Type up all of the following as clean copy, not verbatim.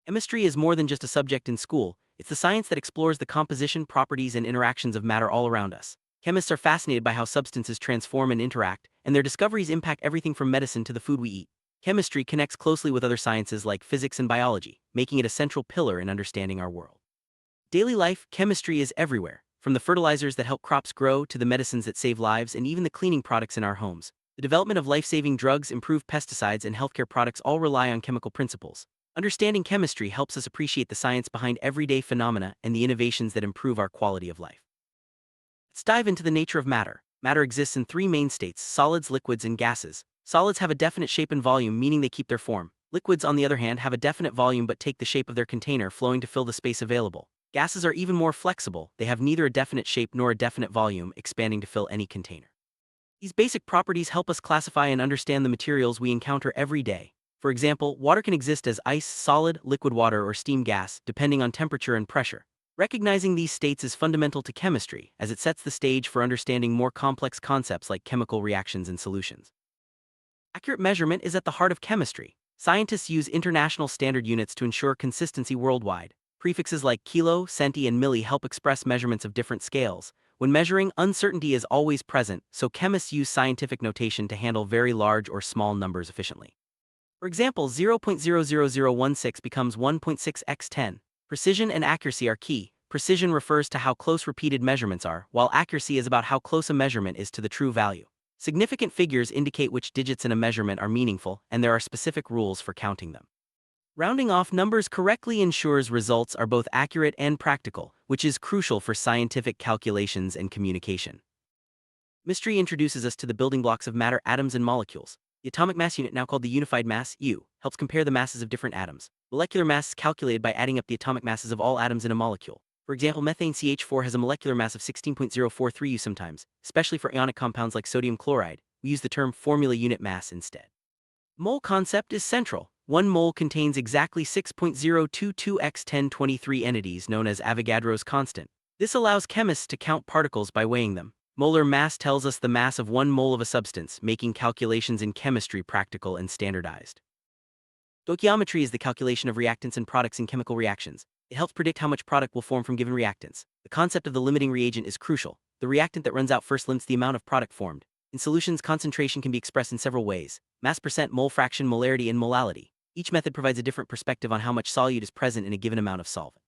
Chemistry is more than just a subject in school, it's the science that explores the composition, properties, and interactions of matter all around us. Chemists are fascinated by how substances transform and interact, and their discoveries impact everything from medicine to the food we eat. Chemistry connects closely with other sciences like physics and biology, making it a central pillar in understanding our world. Daily life, chemistry is everywhere, from the fertilizers that help crops grow to the medicines that save lives and even the cleaning products in our homes. The development of life-saving drugs, improved pesticides, and healthcare products all rely on chemical principles. Understanding chemistry helps us appreciate the science behind everyday phenomena and the innovations that improve our quality of life. Let's dive into the nature of matter. Matter exists in three main states: solids, liquids, and gases. Solids have a definite shape and volume, meaning they keep their form. Liquids, on the other hand, have a definite volume but take the shape of their container, flowing to fill the space available. Gases are even more flexible, they have neither a definite shape nor a definite volume, expanding to fill any container. These basic properties help us classify and understand the materials we encounter every day. For example, water can exist as ice, solid, liquid water, or steam gas, depending on temperature and pressure. Recognizing these states is fundamental to chemistry, as it sets the stage for understanding more complex concepts like chemical reactions and solutions. Accurate measurement is at the heart of chemistry. Scientists use international standard units to ensure consistency worldwide. Prefixes like kilo, centi, and milli help express measurements of different scales. When measuring, uncertainty is always present, so chemists use scientific notation to handle very large or small numbers efficiently. For example, 0.00016 becomes 1.6 x 10. Precision and accuracy are key. Precision refers to how close repeated measurements are, while accuracy is about how close a measurement is to the true value. Significant figures indicate which digits in a measurement are meaningful, and there are specific rules for counting them. Rounding off numbers correctly ensures results are both accurate and practical, which is crucial for scientific calculations and communication. Chemistry introduces us to the building blocks of matter: atoms and molecules. The atomic mass unit, now called the unified mass, U, helps compare the masses of different atoms. Molecular mass is calculated by adding up the atomic masses of all atoms in a molecule. For example, methane CH4 has a molecular mass of 16.043 U. Sometimes, especially for ionic compounds like sodium chloride, we use the term formula unit mass instead. Mole concept is central. 1 mole contains exactly 6.022 x 1023 entities, known as Avogadro's constant. This allows chemists to count particles by weighing them. Molar mass tells us the mass of 1 mole of a substance, making calculations in chemistry practical and standardized. Stoichiometry is the calculation of reactants and products in chemical reactions. It helps predict how much product will form from given reactants. The concept of the limiting reagent is crucial. The reactant that runs out first limits the amount of product formed. In solutions, concentration can be expressed in several ways: mass, percent, mole fraction, molarity, and molality. Each method provides a different perspective on how much solute is present in a given amount of solvent.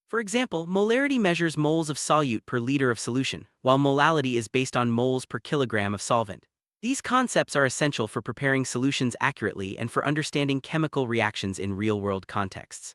For example, molarity measures moles of solute per liter of solution, while molality is based on moles per kilogram of solvent. These concepts are essential for preparing solutions accurately and for understanding chemical reactions in real-world contexts.